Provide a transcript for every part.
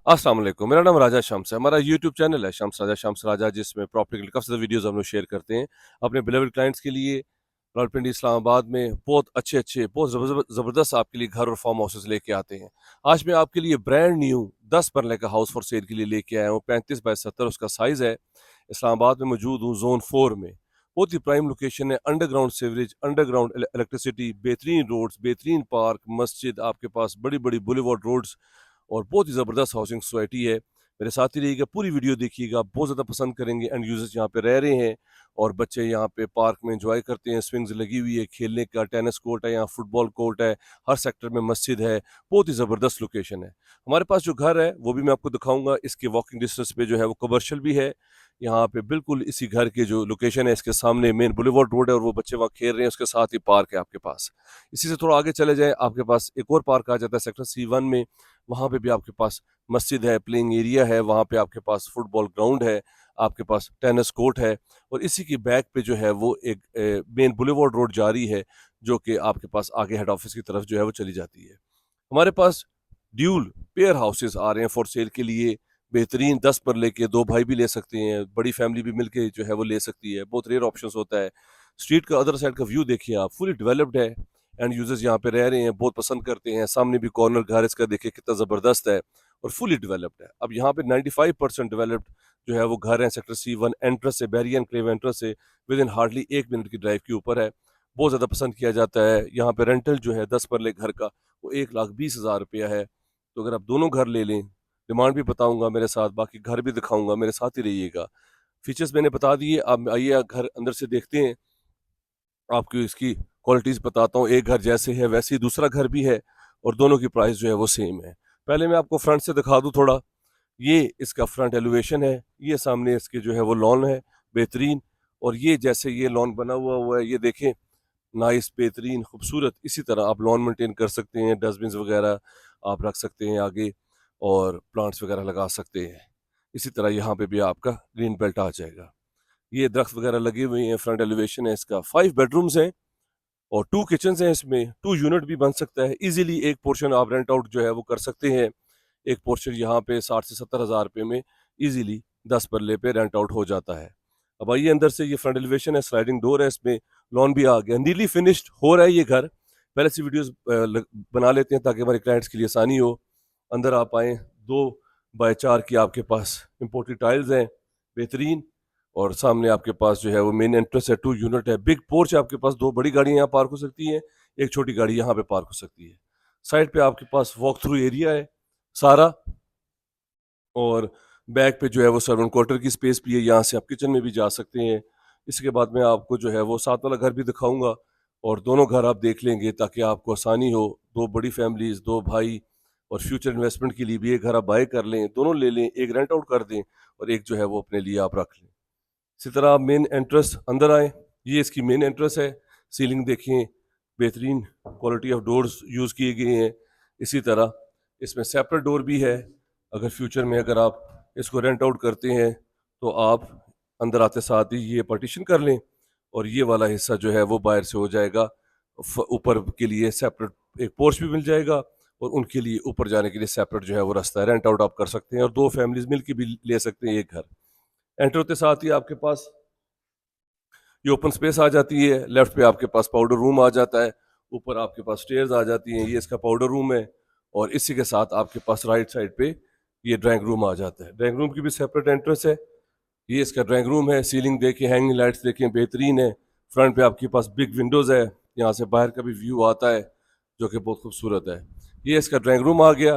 अस्सलाम वालेकुम। मेरा नाम राजा शम्स है। हमारा यूट्यूब चैनल है शम्स राजा, जिसमें प्रॉपर्टी के काफ़ी ज़्यादा वीडियोज़ हम लोग शेयर करते हैं अपने बिलीवर्ड क्लाइंट्स के लिए। रावलपिंडी इस्लामाबाद में बहुत अच्छे-अच्छे, बहुत ज़बरदस्त आपके लिए घर और फार्म हाउसेज़ लेके आते हैं। आज मैं आपके लिए ब्रांड न्यू 10 मरले का हाउस फॉर सेल के लिए लेके आया हूँ। 35 बाय 70 उसका साइज़ है। इस्लामाबाद में मौजूद हूँ, ज़ोन 4 में। बहुत ही प्राइम लोकेशन है, अंडरग्राउंड सीवरेज, अंडरग्राउंड इलेक्ट्रिसिटी, बेहतरीन रोड्स, बेहतरीन पार्क, मस्जिद, आपके पास बड़ी-बड़ी बुलेवार्ड रोड्स और बहुत ही ज़बरदस्त हाउसिंग सोसाइटी है। मेरे साथ ही रहिएगा, पूरी वीडियो देखिएगा, बहुत ज़्यादा पसंद करेंगे। एंड यूज़र्स यहाँ पे रह रहे हैं और बच्चे यहाँ पे पार्क में एंजॉय करते हैं। स्विंग्स लगी हुई है, खेलने का टेनिस कोर्ट है, यहाँ फुटबॉल कोर्ट है, हर सेक्टर में मस्जिद है। बहुत ही ज़बरदस्त लोकेशन है। हमारे पास जो घर है वो भी मैं आपको दिखाऊंगा। इसके वॉकिंग डिस्टेंस पे जो है वो कमर्शियल भी है। यहाँ पे बिल्कुल इसी घर के जो लोकेशन है, इसके सामने मेन बुलेवार्ड रोड है और वो बच्चे वहाँ खेल रहे हैं। उसके साथ ही पार्क है आपके पास। इसी से थोड़ा आगे चले जाए, आपके पास एक और पार्क आ जाता है सेक्टर C1 में। वहाँ पे भी आपके पास मस्जिद है, प्लेइंग एरिया है, वहाँ पे आपके पास फुटबॉल ग्राउंड है, आपके पास टेनिस कोर्ट है और इसी की बैक पे जो है वो एक मेन बुलेवार्ड रोड जारी है, जो कि आपके पास आगे हेड ऑफिस की तरफ जो है वो चली जाती है। हमारे पास ड्यूल पेयर हाउसेस आ रहे हैं फॉर सेल के लिए। बेहतरीन 10 पर लेके 2 भाई भी ले सकते हैं, बड़ी फैमिली भी मिलके जो है वो ले सकती है। बहुत रेयर ऑप्शंस होता है। स्ट्रीट का अदर साइड का व्यू देखिए आप, फुली डेवलप्ड है। एंड यूजर्स यहाँ पे रह रहे हैं, बहुत पसंद करते हैं। सामने भी कॉर्नर घर इसका देखिए कितना ज़बरदस्त है और फुली डेवलप्ड है। अब यहाँ पे 95% डेवलप्ड जो है वो घर है सेक्टर C1 एंट्रेंस से, बैरियर एनक्लेव एंट्रेंस से विद इन हार्डली 1 मिनट की ड्राइव के ऊपर है। बहुत ज़्यादा पसंद किया जाता है। यहाँ पे रेंटल जो है 10 मरले घर का वो 1,20,000 रुपया है। तो अगर आप दोनों घर ले लें, डिमांड भी बताऊंगा मेरे साथ, बाकी घर भी दिखाऊंगा, मेरे साथ ही रहिएगा। फीचर्स मैंने बता दिए, अब आइए घर अंदर से देखते हैं। आपको इसकी क्वालिटीज़ बताता हूँ। एक घर जैसे है वैसे ही दूसरा घर भी है और दोनों की प्राइस जो है वो सेम है। पहले मैं आपको फ्रंट से दिखा दूँ थोड़ा। ये इसका फ्रंट एलिवेशन है। ये सामने इसके जो है वो लॉन है, बेहतरीन। और ये जैसे ये लॉन बना हुआ है, ये देखें, नाइस, बेहतरीन, खूबसूरत। इसी तरह आप लॉन मेंटेन कर सकते हैं, डस्टबिन वगैरह आप रख सकते हैं आगे और प्लांट्स वगैरह लगा सकते हैं। इसी तरह यहाँ पे भी आपका ग्रीन बेल्ट आ जाएगा। ये दरख्त वगैरह लगे हुए हैं। फ्रंट एलिवेशन है इसका। 5 बेडरूम्स हैं और 2 किचन हैं इसमें। 2 यूनिट भी बन सकता है इजीली। एक पोर्शन आप रेंट आउट जो है वो कर सकते हैं। एक पोर्शन यहाँ पे 60 से 70 हज़ार रुपये में इजीली 10 मरले पे रेंट आउट हो जाता है। अब आइए अंदर से। ये फ्रंट एलिवेशन है, स्लाइडिंग डोर है इसमें, लॉन भी आ गया, नीली फिनिश्ड हो रहा है ये घर। पहले से वीडियोस बना लेते हैं ताकि हमारे क्लाइंट्स के लिए आसानी हो। अंदर आप आए, 2 बाय 4 की आपके पास इम्पोर्टेड टाइल्स हैं, बेहतरीन। और सामने आपके पास जो है वो मेन एंट्रेंस है, 2 यूनिट है, बिग पोर्च है आपके पास। 2 बड़ी गाड़ियाँ यहाँ पार्क हो सकती हैं, एक छोटी गाड़ी यहाँ पे पार्क हो सकती है। साइड पे आपके पास वॉक थ्रू एरिया है सारा। और बैक पे जो है वो सर्वेंट क्वार्टर की स्पेस भी है, यहाँ से आप किचन में भी जा सकते हैं। इसके बाद मैं आपको जो है वो साथ वाला घर भी दिखाऊंगा और दोनों घर आप देख लेंगे ताकि आपको आसानी हो। 2 बड़ी फैमिलीज, 2 भाई, और फ्यूचर इन्वेस्टमेंट के लिए भी एक घर आप बाय कर लें, दोनों ले लें, एक रेंट आउट कर दें और एक जो है वो अपने लिए आप रख लें। इसी तरह आप मेन एंट्रेंस अंदर आए। ये इसकी मेन एंट्रेंस है। सीलिंग देखें, बेहतरीन क्वालिटी ऑफ डोर्स यूज़ किए गए हैं। इसी तरह इसमें सेपरेट डोर भी है। अगर फ्यूचर में अगर आप इसको रेंट आउट करते हैं तो आप अंदर आते साथ ही ये पार्टीशन कर लें और ये वाला हिस्सा जो है वो बाहर से हो जाएगा। ऊपर के लिए सेपरेट एक पोर्च भी मिल जाएगा और उनके लिए ऊपर जाने के लिए सेपरेट जो है वो रास्ता है। रेंट आउट आप कर सकते हैं और 2 फैमिलीज मिल के भी ले सकते हैं एक घर। एंटर होते साथ ही आपके पास ये ओपन स्पेस आ जाती है। लेफ्ट पे आपके पास पाउडर रूम आ जाता है, ऊपर आपके पास स्टेयर्स आ जाती हैं। ये इसका पाउडर रूम है और इसी के साथ आपके पास राइट साइड पे ये ड्राइंग रूम आ जाता है। ड्राइंग रूम की भी सेपरेट एंट्रेंस है। ये इसका ड्राइंग रूम है। सीलिंग देखें, हैंगिंग लाइट्स देखें, बेहतरीन है। फ्रंट पे आपके पास बिग विंडोज़ है, यहाँ से बाहर का भी व्यू आता है जो कि बहुत खूबसूरत है। ये इसका ड्राइंग रूम आ गया।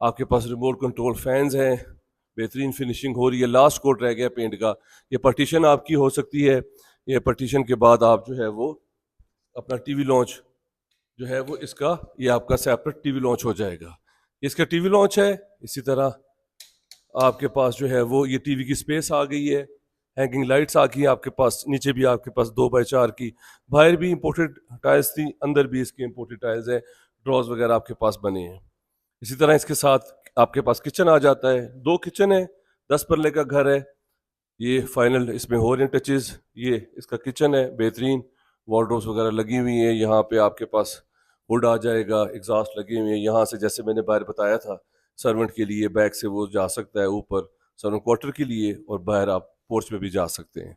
आपके पास रिमोट कंट्रोल फैंस हैं, बेहतरीन फिनिशिंग हो रही है। लास्ट कोट रह गया पेंट का। ये पार्टीशन आपकी हो सकती है। ये पार्टीशन के बाद आप जो है वो अपना टीवी लॉन्च जो है वो इसका, ये आपका सेपरेट टीवी लॉन्च हो जाएगा। इसका टीवी लॉन्च है। इसी तरह आपके पास जो है वो ये टीवी की स्पेस आ गई है। हैंगिंग लाइट्स आ गई हैं आपके पास। नीचे भी आपके पास 2 बाय 4 की, बाहर भी इंपोर्टेड टाइल्स थी, अंदर भी इसके इंपोर्टेड टाइल्स है। ड्रॉज वगैरह आपके पास बने हैं। इसी तरह इसके साथ आपके पास किचन आ जाता है। 2 किचन है, 10 मरले का घर है। ये फाइनल इसमें हो रहे हैं टचेज। ये इसका किचन है, बेहतरीन, वार्डरोब्स वगैरह लगी हुई हैं। यहाँ पे आपके पास हुड आ जाएगा, एग्जॉस्ट लगे हुए हैं। यहाँ से जैसे मैंने बाहर बताया था सर्वेंट के लिए बैक से वो जा सकता है ऊपर सर्वेंट क्वार्टर के लिए, और बाहर आप पोर्च में भी जा सकते हैं।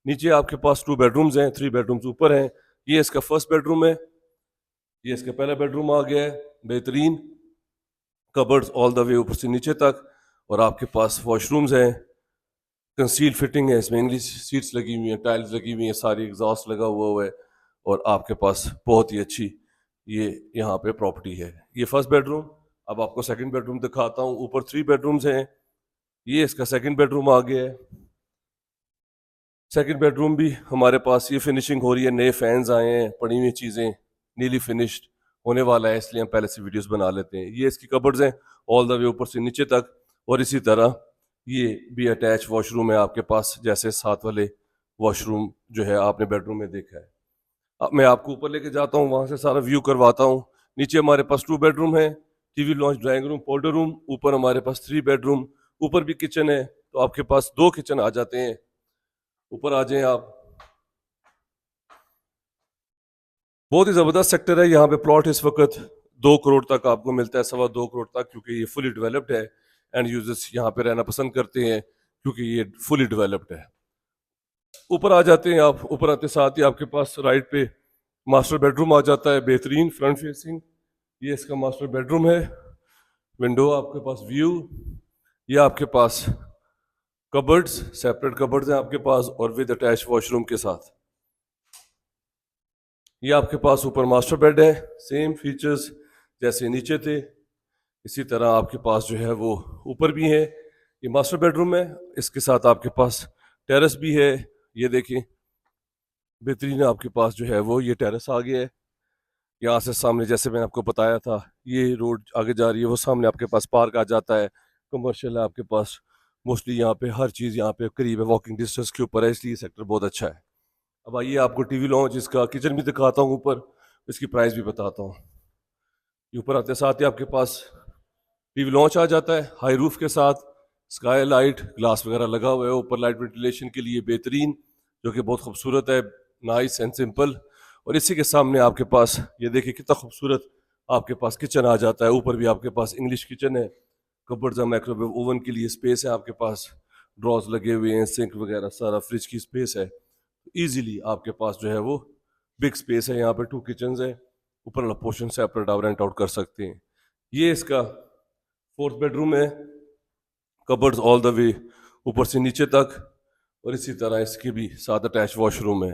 नीचे आपके पास 2 बेडरूम्स हैं, 3 बेडरूम्स ऊपर हैं। ये इसका फर्स्ट बेडरूम है, ये इसका पहला बेडरूम आ गया है। बेहतरीन कबर्ड्स ऑल द वे ऊपर से नीचे तक, और आपके पास वॉशरूम्स हैं, कंसील फिटिंग है, इसमें इंग्लिश सीट्स लगी हुई हैं, टाइल्स लगी हुई हैं, सारी एग्जॉस्ट लगा हुआ है, और आपके पास बहुत ही अच्छी ये यहाँ पे प्रॉपर्टी है। ये फर्स्ट बेडरूम। अब आपको सेकंड बेडरूम दिखाता हूँ। ऊपर 3 बेडरूम्स हैं, ये इसका सेकंड बेडरूम आ गया है। सेकंड बेडरूम भी हमारे पास ये फिनिशिंग हो रही है, नए फैंस आए हैं, पड़ी हुई चीज़ें, नीली फिनिश्ड होने वाला है, इसलिए हम पहले से वीडियोस बना लेते हैं। ये इसकी कबर्ड्स हैं ऑल द वे ऊपर से नीचे तक, और इसी तरह ये भी अटैच वॉशरूम है आपके पास, जैसे साथ वाले वॉशरूम जो है आपने बेडरूम में देखा है। अब मैं आपको ऊपर लेके जाता हूँ, वहाँ से सारा व्यू करवाता हूँ। नीचे हमारे पास 2 बेडरूम है, टीवी लॉन्च, ड्राइंग रूम, पोल्टर रूम। ऊपर हमारे पास 3 बेडरूम, ऊपर भी किचन है, तो आपके पास 2 किचन आ जाते हैं। ऊपर आ जाएं आप। बहुत ही जबरदस्त सेक्टर है यहाँ पे। प्लॉट इस वक्त 2 करोड़ तक आपको मिलता है, 2.25 करोड़ तक, क्योंकि ये फुली डेवलप्ड है। एंड यूजर्स यहाँ पे रहना पसंद करते हैं क्योंकि ये फुली डेवलप्ड है। ऊपर आ जाते हैं आप। ऊपर आते साथ ही आपके पास राइट पे मास्टर बेडरूम आ जाता है, बेहतरीन फ्रंट फेसिंग। ये इसका मास्टर बेडरूम है। विंडो आपके पास, व्यू, ये आपके पास कबर्ड्स, सेपरेट कबर्ड्स हैं आपके पास, और विद अटैच वॉशरूम के साथ। ये आपके पास ऊपर मास्टर बेड है, सेम फीचर्स जैसे नीचे थे, इसी तरह आपके पास जो है वो ऊपर भी है। ये मास्टर बेडरूम है, इसके साथ आपके पास टेरेस भी है। ये देखें, बेहतरीन आपके पास जो है वो ये टेरेस आ गया है। यहाँ से सामने, जैसे मैंने आपको बताया था, ये रोड आगे जा रही है, वो सामने आपके पास पार्क आ जाता है, कमर्शियल है आपके पास। मोस्टली यहाँ पे हर चीज़ यहाँ पे करीब है, वॉकिंग डिस्टेंस के ऊपर है, इसलिए सेक्टर बहुत अच्छा है। अब आइए आपको टीवी लॉन्च, इसका किचन भी दिखाता हूँ ऊपर, इसकी प्राइस भी बताता हूँ। ये ऊपर आते साथ ही आपके पास टीवी लॉन्च आ जाता है, हाई रूफ के साथ, स्काई लाइट, ग्लास वगैरह लगा हुआ है ऊपर लाइट वेंटिलेशन के लिए, बेहतरीन, जो कि बहुत खूबसूरत है, नाइस एंड सिंपल। और इसी के सामने आपके पास ये देखिए कितना खूबसूरत आपके पास किचन आ जाता है। ऊपर भी आपके पास इंग्लिश किचन है, कबर्ड्स, माइक्रोवेव ओवन के लिए स्पेस है आपके पास, ड्रॉज लगे हुए हैं, सिंक वगैरह सारा, फ्रिज की स्पेस है। इजीली आपके पास जो है वो बिग स्पेस है। यहाँ पे 2 किचन है, ऊपर वाला पोर्शन सेपरेट आप रेंट आउट कर सकते हैं। ये इसका फोर्थ बेडरूम है, कबर्ड्स ऑल द वे ऊपर से नीचे तक, और इसी तरह इसके भी साथ अटैच वॉशरूम है।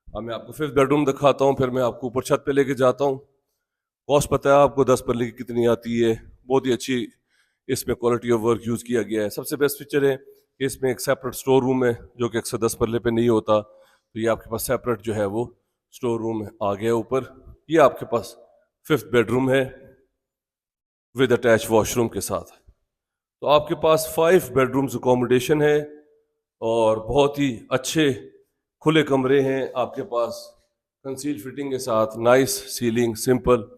अब मैं आपको फिफ्थ बेडरूम दिखाता हूँ, फिर मैं आपको ऊपर छत पे लेके जाता हूँ। कॉस्ट पता है आपको 10 पर की कितनी आती है, बहुत ही अच्छी इसमें क्वालिटी ऑफ वर्क यूज़ किया गया है। सबसे बेस्ट फीचर है कि इसमें एक सेपरेट स्टोर रूम है, जो कि अक्सर 10 परले पे नहीं होता, तो ये आपके पास सेपरेट जो है वो स्टोर रूम आ गया ऊपर। ये आपके पास फिफ्थ बेडरूम है विद अटैच वॉशरूम के साथ। तो आपके पास 5 बेडरूम्स अकोमोडेशन है, और बहुत ही अच्छे खुले कमरे हैं आपके पास, कंसील फिटिंग के साथ, नाइस सीलिंग, सिंपल।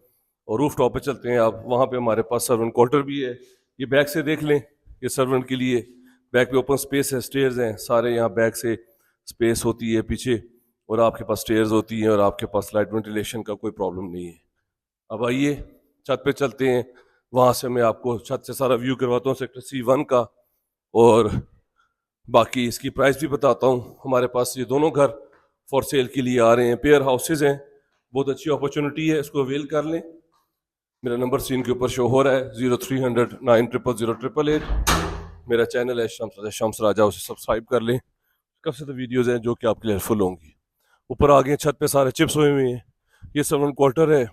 और रूफ टॉप पे चलते हैं आप, वहाँ पे हमारे पास सर्वेंट क्वार्टर भी है। ये बैक से देख लें, ये सर्वेंट के लिए बैक पे ओपन स्पेस है, स्टेयर्स हैं सारे, यहाँ बैक से स्पेस होती है पीछे, और आपके पास स्टेयर्स होती हैं, और आपके पास लाइट वेंटिलेशन का कोई प्रॉब्लम नहीं है। अब आइए छत पे चलते हैं, वहाँ से मैं आपको छत से सारा व्यू करवाता हूँ सेक्टर C1 का, और बाकी इसकी प्राइस भी बताता हूँ। हमारे पास ये दोनों घर फॉर सेल के लिए आ रहे हैं, पेयर हाउसेज हैं, बहुत अच्छी अपॉर्चुनिटी है, इसको अवेल कर लें। मेरा नंबर स्क्रीन के ऊपर शो हो रहा है, 0300 9000888। मेरा चैनल है शम्स राजा, उसे सब्सक्राइब कर लें। काफ़ी ज़्यादा वीडियोज़ हैं जो कि आपके लिए हेल्पफुल होंगी। ऊपर आ गए, छत पे सारे चिप्स हुए हुए हैं। ये सर्वेंट क्वार्टर है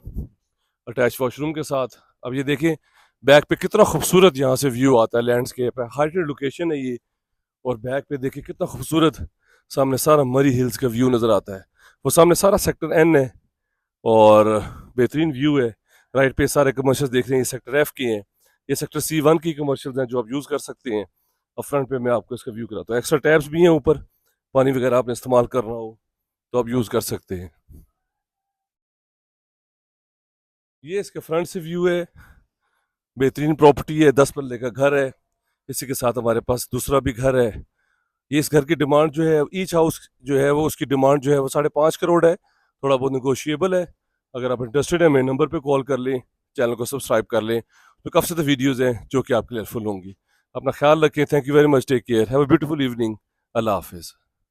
अटैच वॉशरूम के साथ। अब ये देखें बैक पे कितना खूबसूरत यहाँ से व्यू आता है, लैंडस्केप है, हाइटेड लोकेशन है ये, और बैक पे देखिए कितना खूबसूरत सामने सारा मरी हिल्स का व्यू नज़र आता है। वो सामने सारा सेक्टर N है, और बेहतरीन व्यू है। राइट पे सारे कमर्शियल देख रहे हैं, ये सेक्टर F के हैं, ये सेक्टर C1 की कमर्शियल हैं जो आप यूज़ कर सकते हैं। और फ्रंट पे मैं आपको इसका व्यू कराता हूँ। एक्स्ट्रा टैब्स भी हैं ऊपर, पानी वगैरह आपने इस्तेमाल करना हो तो आप यूज़ कर सकते हैं। ये इसके फ्रंट से व्यू है, बेहतरीन प्रॉपर्टी है, 10 पल्ले का घर है। इसी के साथ हमारे पास दूसरा भी घर है। ये इस घर की डिमांड जो है, ईच हाउस जो है वो, उसकी डिमांड जो है वो 5.5 करोड़ है। थोड़ा बहुत निगोशिएबल है। अगर आप इंटरेस्टेड हैं, मेरे नंबर पे कॉल कर लें, चैनल को सब्सक्राइब कर लें, तो काफ़ी ज़्यादा वीडियोज़ हैं जो कि आपके लिए हेल्पफुल होंगी। अपना ख्याल रखें। Thank you very much. Take care. Have a beautiful evening. अल्लाह हाफ़िज़।